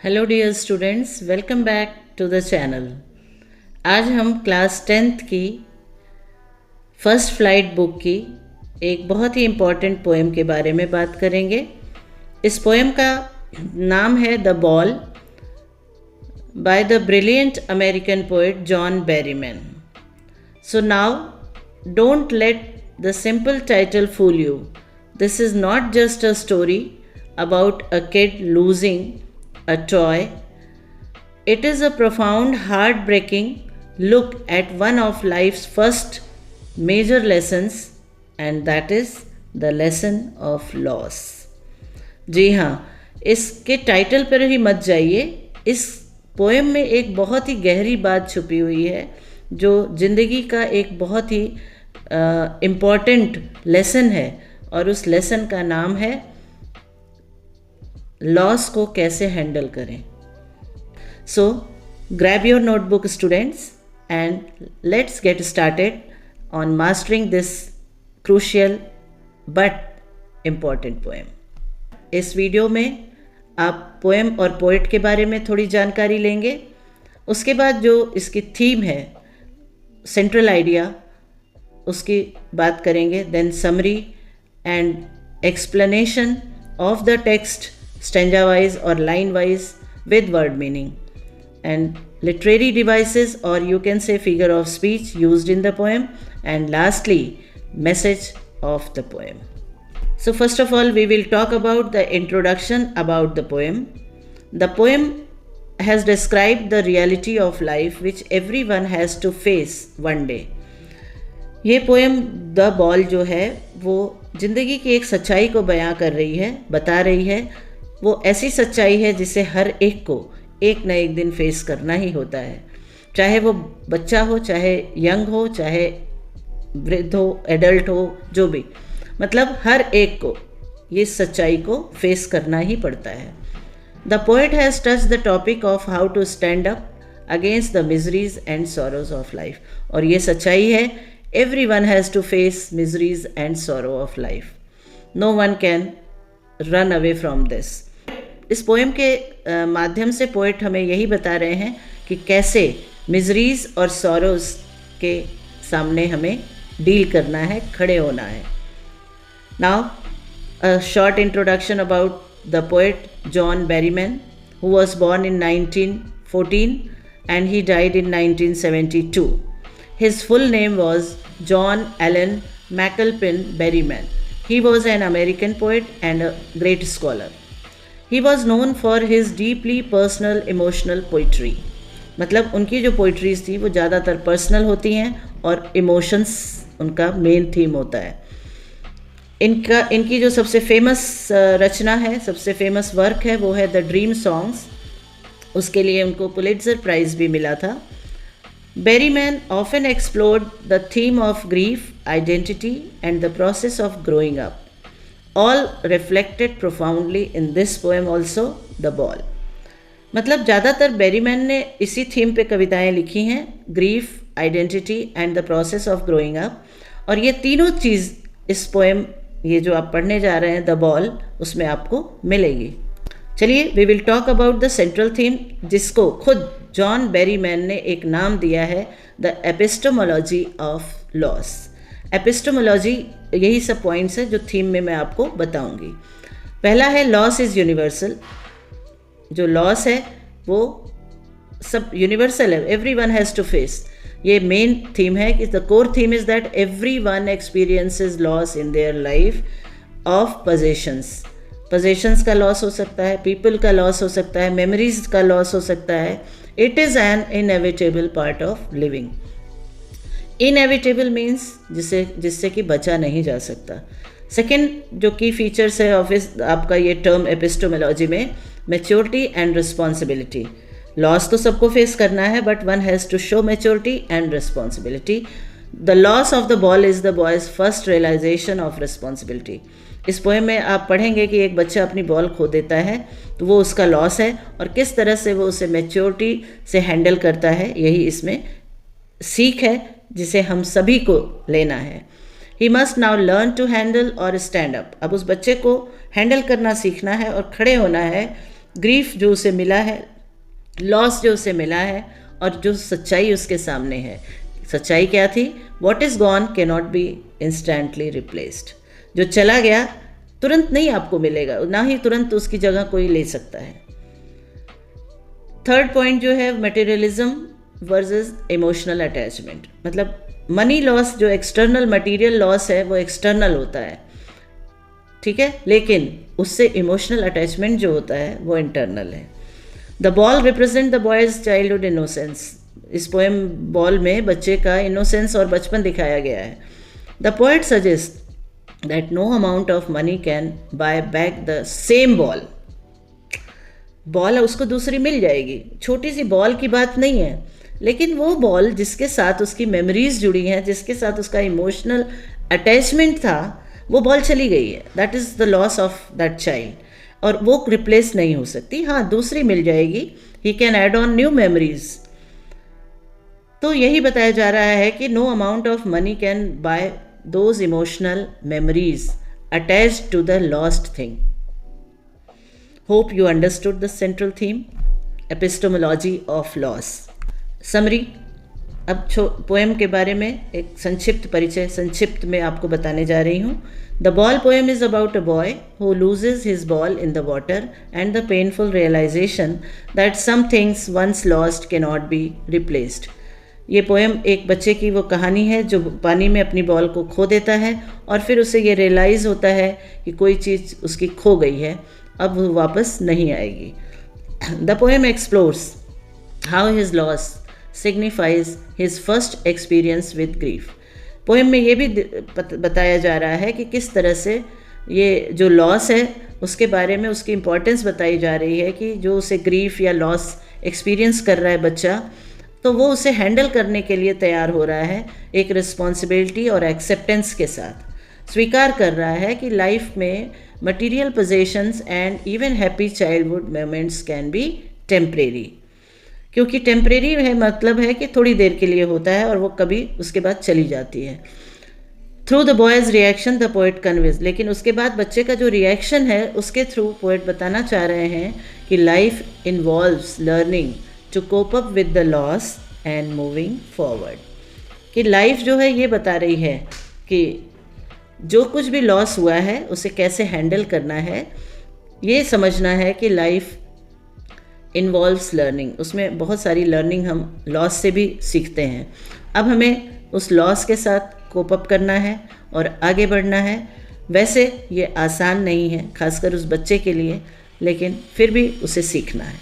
Hello dear students, welcome back to the channel. आज हम class 10th की first flight book की एक बहुत ही इम्पॉर्टेंट पोएम के बारे में बात करेंगे। इस पोएम का नाम है the ball by the brilliant American poet John Berryman. So now don't let the simple title fool you. This is not just a story about a kid losing a toy. It is a profound, heartbreaking look at one of life's first major lessons, and that is the lesson of loss. जी हाँ, इसके title पर ही मत जाइए। इस poem में एक बहुत ही गहरी बात छुपी हुई है जो ज़िंदगी का एक बहुत ही इम्पॉर्टेंट लेसन है, और उस लेसन का नाम है लॉस को कैसे हैंडल करें। सो grab your notebook students and let's get started on mastering this crucial but important poem. इस वीडियो में आप पोएम और पोएट के बारे में थोड़ी जानकारी लेंगे। उसके बाद जो इसकी थीम है, सेंट्रल आइडिया, उसकी बात करेंगे। Then summary and explanation of the text stanza wise or line wise with word meaning, and literary devices, or you can say figure of speech used in the poem, and lastly message of the poem. So first of all we will talk about the introduction about the poem. The poem has described the reality of life which everyone has to face one day. ये poem the ball जो है वो ज़िंदगी की एक सच्चाई को बयां कर रही है, बता रही है। वो ऐसी सच्चाई है जिसे हर एक को एक न एक दिन फेस करना ही होता है, चाहे वो बच्चा हो, चाहे यंग हो, चाहे वृद्ध हो, एडल्ट हो, जो भी, मतलब हर एक को ये सच्चाई को फेस करना ही पड़ता है। The poet has touch the topic of how to stand up against the miseries and sorrows of life, और ये सच्चाई है, everyone has to face miseries and sorrow of life. No one can run away from this. इस poem के माध्यम से poet हमें यही बता रहे हैं कि कैसे मिजरीज और सॉरोज के सामने हमें डील करना है, खड़े होना है। Now a short introduction about the poet John Berryman, who was born in 1914 and he died in 1972. His full name was John Allen McAlpin Berryman. He was an American poet and a great scholar. He was known for his deeply personal emotional poetry. मतलब उनकी जो poetries थी वो ज़्यादातर personal होती हैं और emotions उनका मेन थीम होता है। इनकी जो सबसे फेमस रचना है, सबसे फेमस वर्क है, वो है द ड्रीम सॉन्ग्स। उसके लिए उनको पुलिट्जर प्राइज़ भी मिला था। Berryman often explored the theme of grief, identity, and the process of growing up. All reflected profoundly in this poem also, The Ball. मतलब ज़्यादातर बेरीमैन ने इसी थीम पे कविताएं लिखी हैं, grief, identity and the process of growing up. और ये तीनों चीज़ इस पोएम, ये जो आप पढ़ने जा रहे हैं द बॉल, उसमें आपको मिलेगी। चलिए we will talk about the central theme, जिसको खुद जॉन बेरीमैन ने एक नाम दिया है, the epistemology of loss. Epistemology, यही सब पॉइंट्स है जो थीम में मैं आपको बताऊंगी। पहला है लॉस इज़ यूनिवर्सल। जो लॉस है वो सब यूनिवर्सल है, every one has to face. ये मेन थीम है कि the core theme is that every one experiences loss in their life of possessions. Possessions का लॉस हो सकता है, पीपल का लॉस हो सकता है, मेमोरीज का लॉस हो सकता है। It is an inevitable part of living. Inevitable means जिससे कि बचा नहीं जा सकता। सेकेंड जो की फीचर्स है ऑफ आपका ये टर्म एपिस्टोमोलॉजी में, मैच्योरिटी एंड रिस्पॉन्सिबिलिटी। लॉस तो सबको फेस करना है, but one has to show maturity and responsibility. The loss of the ball is the boy's first realisation of responsibility. इस पोएम में आप पढ़ेंगे कि एक बच्चा अपनी बॉल खो देता है तो वो उसका लॉस है, और किस तरह से वो उसे मैच्योरिटी से हैंडल करता है, यही इसमें सीख है जिसे हम सभी को लेना है। He must now learn to handle और स्टैंड अप। अब उस बच्चे को हैंडल करना सीखना है और खड़े होना है ग्रीफ जो उसे मिला है, लॉस जो उसे मिला है, और जो सच्चाई उसके सामने है। सच्चाई क्या थी? What is gone can not B instantly replaced. जो चला गया तुरंत नहीं आपको मिलेगा, ना ही तुरंत उसकी जगह कोई ले सकता है। थर्ड पॉइंट जो है, मटेरियलिज्म वर्सेस इमोशनल अटैचमेंट। मतलब मनी लॉस, जो एक्सटर्नल मटेरियल लॉस है वो एक्सटर्नल होता है, ठीक है, लेकिन उससे इमोशनल अटैचमेंट जो होता है वो इंटरनल है। The ball represent the boy's childhood innocence. इस पोएम बॉल में बच्चे का इनोसेंस और बचपन दिखाया गया है। The poet suggest that no amount of money can buy back the same ball. Ball उसको दूसरी मिल जाएगी, छोटी सी बॉल की बात नहीं है, लेकिन वो बॉल जिसके साथ उसकी मेमोरीज जुड़ी हैं, जिसके साथ उसका इमोशनल अटैचमेंट था, वो बॉल चली गई है। That is the loss of that child, और वो रिप्लेस नहीं हो सकती। हाँ, दूसरी मिल जाएगी, he can add on new memories. तो यही बताया जा रहा है कि no amount of money can buy those emotional memories attached to the lost thing. Hope you understood the central theme, epistemology of loss. Summary, अब पोएम के बारे में एक संक्षिप्त परिचय संक्षिप्त में आपको बताने जा रही हूँ। The ball poem is about a boy who loses his ball in the water and the painful realisation that some things once lost can not be replaced. ये पोएम एक बच्चे की वो कहानी है जो पानी में अपनी बॉल को खो देता है और फिर उसे ये रियलाइज़ होता है कि कोई चीज़ उसकी खो गई है, अब वो वापस नहीं आएगी। The poem explores how his loss signifies his first experience with grief. Poem में ये भी बताया जा रहा है कि किस तरह से ये जो लॉस है उसके बारे में उसकी इम्पोर्टेंस बताई जा रही है, कि जो उसे ग्रीफ या लॉस एक्सपीरियंस कर रहा है बच्चा, तो वो उसे हैंडल करने के लिए तैयार हो रहा है, एक रिस्पॉन्सिबिलिटी और एक्सेप्टेंस के साथ स्वीकार कर रहा है कि लाइफ में material possessions and even happy childhood moments can be temporary. क्योंकि टेम्परेरी है मतलब है कि थोड़ी देर के लिए होता है और वो कभी उसके बाद चली जाती है। Through the boys reaction the poet conveys, लेकिन उसके बाद बच्चे का जो रिएक्शन है उसके थ्रू पोएट बताना चाह रहे हैं कि life involves learning to cope up with the loss and moving forward. कि लाइफ जो है ये बता रही है कि जो कुछ भी लॉस हुआ है उसे कैसे हैंडल करना है। ये समझना है कि लाइफ इन्वॉल्व्स लर्निंग, उसमें बहुत सारी लर्निंग हम लॉस से भी सीखते हैं। अब हमें उस लॉस के साथ कोप अप करना है और आगे बढ़ना है। वैसे ये आसान नहीं है, खासकर उस बच्चे के लिए, लेकिन फिर भी उसे सीखना है।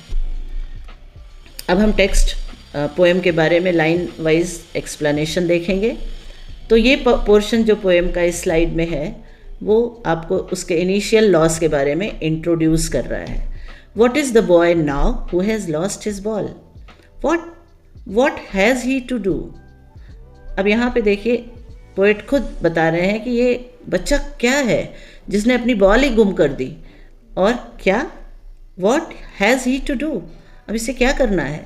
अब हम टेक्स्ट पोएम के बारे में लाइन वाइज एक्सप्लेनेशन देखेंगे। तो ये पोर्शन जो पोएम का इस स्लाइड में है वो आपको उसके इनिशियल लॉस के बारे में इंट्रोड्यूस कर रहा है। What is the boy now who has lost his ball? What has he to do? अब यहाँ पे देखिए पोएट खुद बता रहे हैं कि ये बच्चा क्या है जिसने अपनी बॉल ही गुम कर दी, और क्या What has he to do? अब इसे क्या करना है?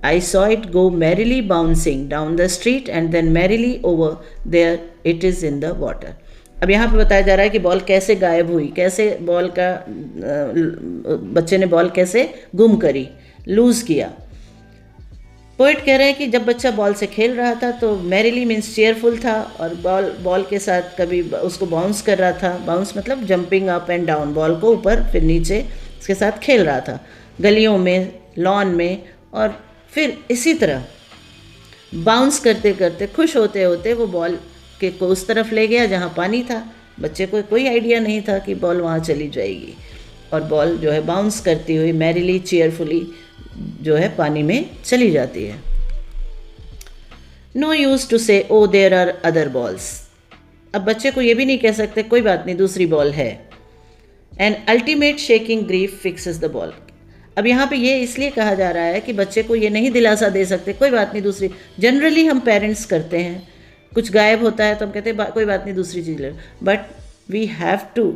I saw it go merrily bouncing down the street and then merrily over there it is in the water. अब यहाँ पे बताया जा रहा है कि बॉल कैसे गायब हुई, कैसे बॉल का बच्चे ने बॉल कैसे गुम करी, लूज़ किया। पोएट कह रहे हैं कि जब बच्चा बॉल से खेल रहा था तो मैरिली मीन्स चेयरफुल था, और बॉल के साथ कभी उसको बाउंस कर रहा था। बाउंस मतलब jumping up and down, ball को ऊपर फिर नीचे इसके साथ खेल रहा था गलियों में, लॉन में, और फिर इसी तरह बाउंस करते करते खुश होते होते वो बॉल को उस तरफ ले गया जहाँ पानी था। बच्चे को कोई आइडिया नहीं था कि बॉल वहाँ चली जाएगी, और बॉल जो है बाउंस करती हुई मैरिली चीयरफुली जो है पानी में चली जाती है। नो यूज टू से oh there are other balls. अब बच्चे को ये भी नहीं कह सकते कोई बात नहीं दूसरी बॉल है। An ultimate shaking grief fixes the ball. अब यहाँ पे ये इसलिए कहा जा रहा है कि बच्चे को ये नहीं दिलासा दे सकते कोई बात नहीं दूसरी। जनरली हम पेरेंट्स करते हैं, कुछ गायब होता है तो हम कहते हैं कोई बात नहीं दूसरी चीज़ ले, but we have to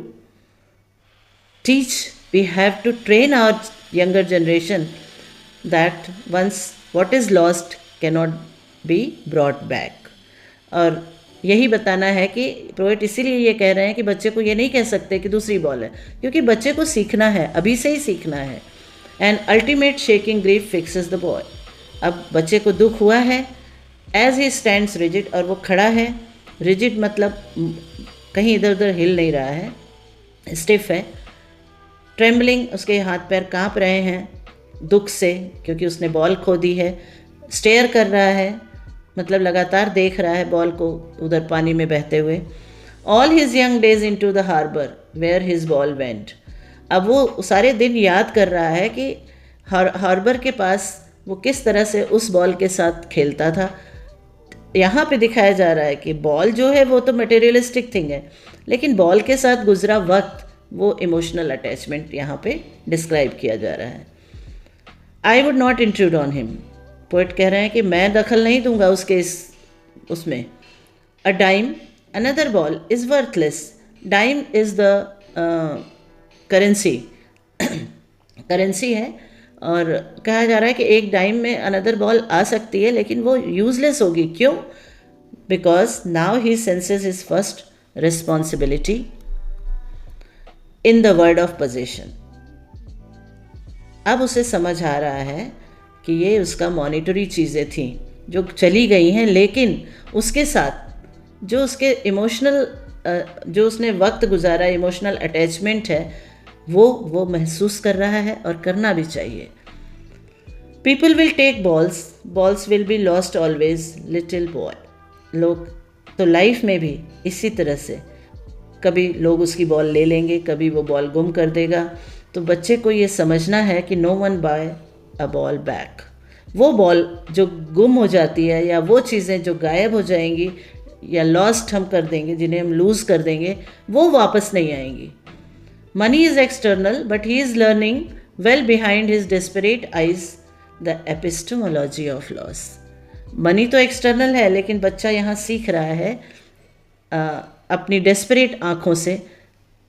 teach, we have to train our younger generation that once what is lost can not be brought back. और यही बताना है कि पोएट इसीलिए ये कह रहे हैं कि बच्चे को ये नहीं कह सकते कि दूसरी बॉल है, क्योंकि बच्चे को सीखना है, अभी से ही सीखना है। And ultimate shaking grief fixes the boy. अब बच्चे को दुख हुआ है, एज ही स्टैंड्स रिजिड, और वो खड़ा है, रिजिड मतलब कहीं इधर उधर हिल नहीं रहा है, स्टिफ है, ट्रेम्बलिंग उसके हाथ पैर कांप रहे हैं दुख से क्योंकि उसने बॉल खो दी है, स्टेयर कर रहा है मतलब लगातार देख रहा है बॉल को उधर पानी में बहते हुए। All his young days into the harbour where his ball went. अब वो सारे दिन याद कर रहा है कि हार्बर के पास वो किस तरह से उस बॉल के साथ खेलता था। यहाँ पे दिखाया जा रहा है कि बॉल जो है वो तो मटेरियलिस्टिक थिंग है, लेकिन बॉल के साथ गुजरा वक्त वो इमोशनल अटैचमेंट यहाँ पे डिस्क्राइब किया जा रहा है। I would not intrude on him, poet कह रहे हैं कि मैं दखल नहीं दूंगा उसके उसमें। A dime another ball is worthless, dime is the currency currency है, और कहा जा रहा है कि एक डाइम में अनदर बॉल आ सकती है लेकिन वो यूजलेस होगी। क्यों? Because now he senses his first responsibility in the word of position. अब उसे समझ आ रहा है कि ये उसका मॉनिटरी चीज़ें थी जो चली गई हैं, लेकिन उसके साथ जो उसके इमोशनल जो उसने वक्त गुजारा, इमोशनल अटैचमेंट है, वो महसूस कर रहा है और करना भी चाहिए। People will take balls, balls will be lost always, little boy. लोग तो लाइफ में भी इसी तरह से कभी लोग उसकी बॉल ले लेंगे, कभी वो बॉल गुम कर देगा। तो बच्चे को ये समझना है कि no one buy a ball back. वो बॉल जो गुम हो जाती है या वो चीज़ें जो गायब हो जाएंगी या लॉस्ट हम कर देंगे, जिन्हें हम लूज़ कर देंगे, वो वापस नहीं आएंगी। Money is external but he is learning well behind his desperate eyes the epistemology of loss. Money तो एक्सटर्नल है लेकिन बच्चा यहाँ सीख रहा है अपनी डेस्परेट आँखों से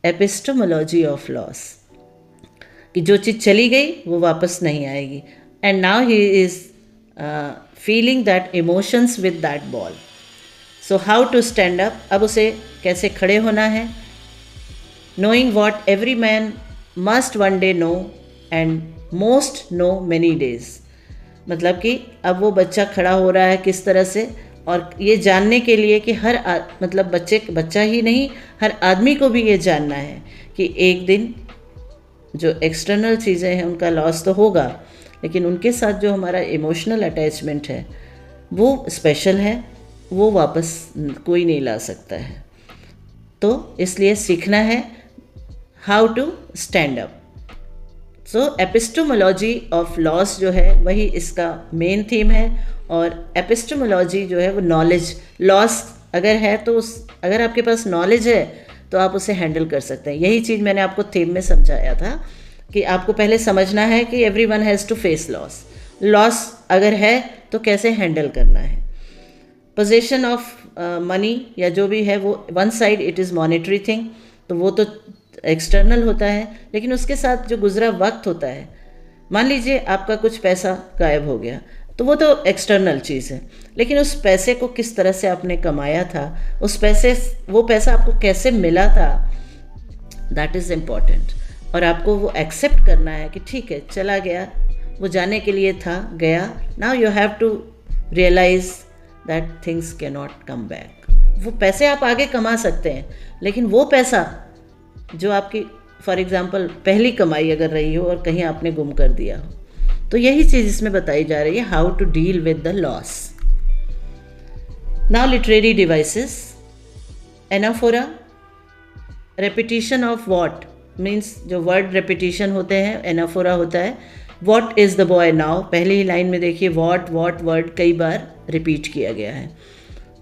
एपिस्टेमोलॉजी ऑफ लॉस, कि जो चीज़ चली गई वो वापस नहीं आएगी। And now he is feeling that emotions with that ball. So how to stand up, अब उसे कैसे खड़े होना है। Knowing what every man must one day know and most know many days. मतलब कि अब वो बच्चा खड़ा हो रहा है किस तरह से, और ये जानने के लिए कि मतलब बच्चा ही नहीं, हर आदमी को भी ये जानना है कि एक दिन जो एक्सटर्नल चीज़ें हैं उनका लॉस तो होगा, लेकिन उनके साथ जो हमारा इमोशनल अटैचमेंट है वो स्पेशल है, वो वापस कोई नहीं ला सकता है। तो इसलिए सीखना है how to stand up. So epistemology of loss जो है वही इसका मेन थीम है, और एपिस्टेमोलॉजी जो है वो नॉलेज, लॉस अगर है तो अगर आपके पास नॉलेज है तो आप उसे हैंडल कर सकते हैं। यही चीज़ मैंने आपको थीम में समझाया था कि आपको पहले समझना है कि everyone has to face loss. Loss अगर है तो कैसे हैंडल करना है। पोजीशन ऑफ मनी या जो भी है वो one side it is monetary thing, तो वो तो एक्सटर्नल होता है, लेकिन उसके साथ जो गुजरा वक्त होता है, मान लीजिए आपका कुछ पैसा गायब हो गया तो वो तो एक्सटर्नल चीज़ है, लेकिन उस पैसे को किस तरह से आपने कमाया था, वो पैसा आपको कैसे मिला था, दैट इज़ इम्पॉर्टेंट। और आपको वो एक्सेप्ट करना है कि ठीक है चला गया, वो जाने के लिए था, गया। Now you have to realise that things can not come back. वो पैसे आप आगे कमा सकते हैं, लेकिन वो पैसा जो आपकी फॉर एग्ज़ाम्पल पहली कमाई अगर रही हो और कहीं आपने गुम कर दिया हो, तो यही चीज़ इसमें बताई जा रही है, how to deal with the loss. Now literary devices, anaphora, repetition of what means जो वर्ड रेपिटिशन होते हैं, एनाफोरा होता है what is the boy now. पहली ही लाइन में देखिए वॉट वर्ड कई बार रिपीट किया गया है।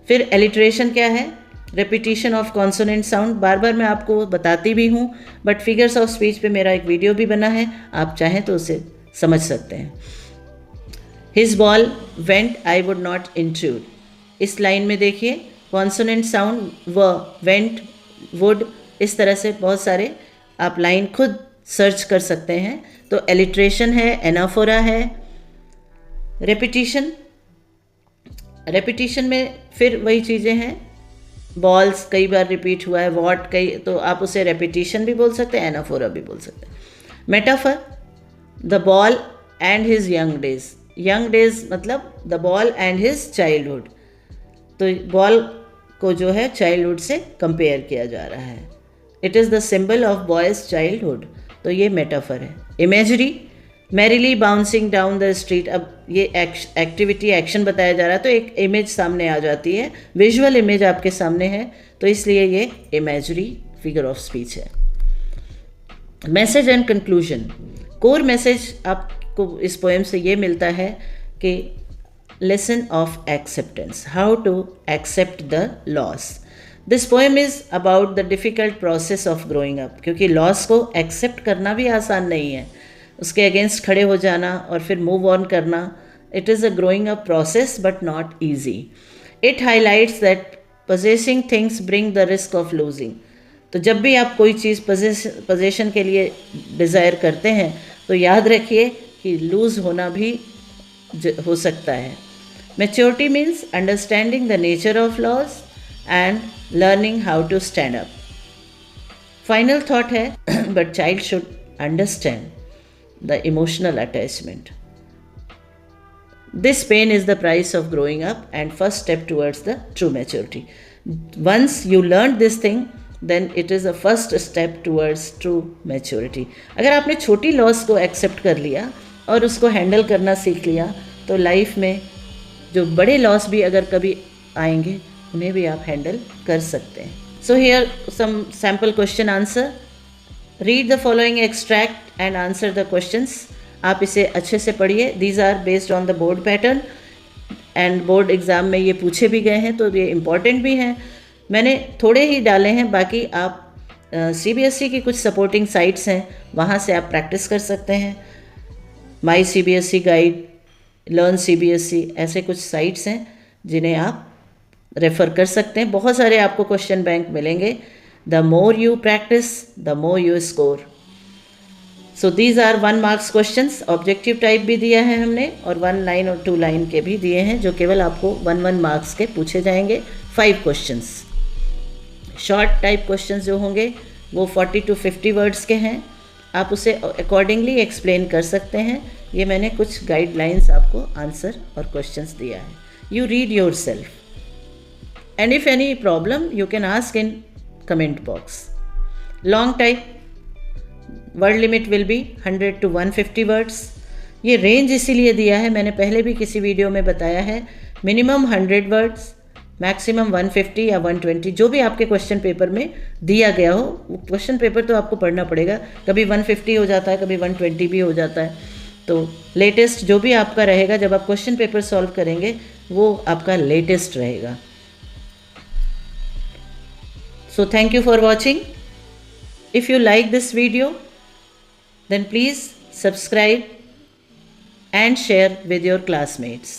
फिर एलिट्रेशन क्या है? Repetition of consonant sound. बार बार मैं आपको बताती भी हूँ, बट फिगर्स ऑफ स्पीच पे मेरा एक वीडियो भी बना है, आप चाहें तो उसे समझ सकते हैं। His ball went I would not intrude. इस लाइन में देखिए कॉन्सोनेंट साउंड व, वेंट, वुड, इस तरह से बहुत सारे आप लाइन खुद सर्च कर सकते हैं। तो एलिट्रेशन है, एनाफोरा है, रेपिटिशन में फिर वही चीज़ें हैं, बॉल्स कई बार रिपीट हुआ है, वॉट कई, तो आप उसे रेपिटिशन भी बोल सकते हैं, एनाफोरा भी बोल सकते हैं। Metaphor, the ball and his young days. Young days मतलब the ball and his childhood. तो बॉल को जो है चाइल्डहुड से कंपेयर किया जा रहा है। It is the symbol of boys childhood. तो ये मेटाफर है। Imagery, merrily bouncing down the street. अब ये एक्टिविटी एक्शन बताया जा रहा है तो एक इमेज सामने आ जाती है, विजुअल इमेज आपके सामने है, तो इसलिए ये इमेजरी फिगर ऑफ स्पीच है। Message and conclusion. Core message आपको इस पोएम से ये मिलता है कि lesson of acceptance, how to accept the loss. This poem is about the difficult process of growing up, क्योंकि लॉस को एक्सेप्ट करना भी आसान नहीं है, उसके अगेंस्ट खड़े हो जाना और फिर मूव ऑन करना। It is a growing up process but not easy. It highlights that possessing things bring the risk of losing. तो जब भी आप कोई चीज़ पोजेशन के लिए डिज़ायर करते हैं तो याद रखिए कि लूज़ होना भी हो सकता है। Maturity means understanding the nature of loss and learning how to stand up. Final thought है but child should understand the emotional attachment. This pain is the price of growing up and first step towards the true maturity. Once you learn this thing, then it is a first step towards true maturity. अगर आपने छोटी loss को accept कर लिया और उसको handle करना सीख लिया तो लाइफ में जो बड़े लॉस भी अगर कभी आएंगे उन्हें भी आप हैंडल कर सकते हैं। So here some sample question answer. Read the following extract and answer the questions. आप इसे अच्छे से पढ़िए। These are based on the board pattern and board exam में ये पूछे भी गए हैं तो ये इम्पॉर्टेंट भी हैं। मैंने थोड़े ही डाले हैं, बाकी आप CBSE की कुछ सपोर्टिंग साइट्स हैं, वहाँ से आप प्रैक्टिस कर सकते हैं। माई CBSE गाइड, लर्न CBSE, ऐसे कुछ साइट्स हैं जिन्हें आप रेफ़र कर सकते हैं। बहुत सारे आपको क्वेश्चन बैंक मिलेंगे। The more you practice, the more you score. So these are 1 marks questions. Objective type भी दिया है हमने और 1 line और 2 line के भी दिए हैं जो केवल आपको 1 marks के पूछे जाएंगे। 5 questions. Short type questions जो होंगे वो 40 to 50 words के हैं। आप उसे accordingly explain कर सकते हैं। ये मैंने कुछ guidelines आपको answer और questions दिया है। You read yourself. And if any problem, you can ask in comment box. Long type, word limit will be 100 to 150 words. ये रेंज इसीलिए दिया है, मैंने पहले भी किसी वीडियो में बताया है, मिनिमम 100 वर्ड्स, मैक्सिमम 150 या 120, जो भी आपके क्वेश्चन पेपर में दिया गया हो। क्वेश्चन पेपर तो आपको पढ़ना पड़ेगा, कभी 150 हो जाता है, कभी 120 भी हो जाता है। तो लेटेस्ट जो भी आपका रहेगा जब आप क्वेश्चन पेपर सॉल्व करेंगे वो आपका लेटेस्ट रहेगा। So thank you for watching. If you like this video, then please subscribe and share with your classmates.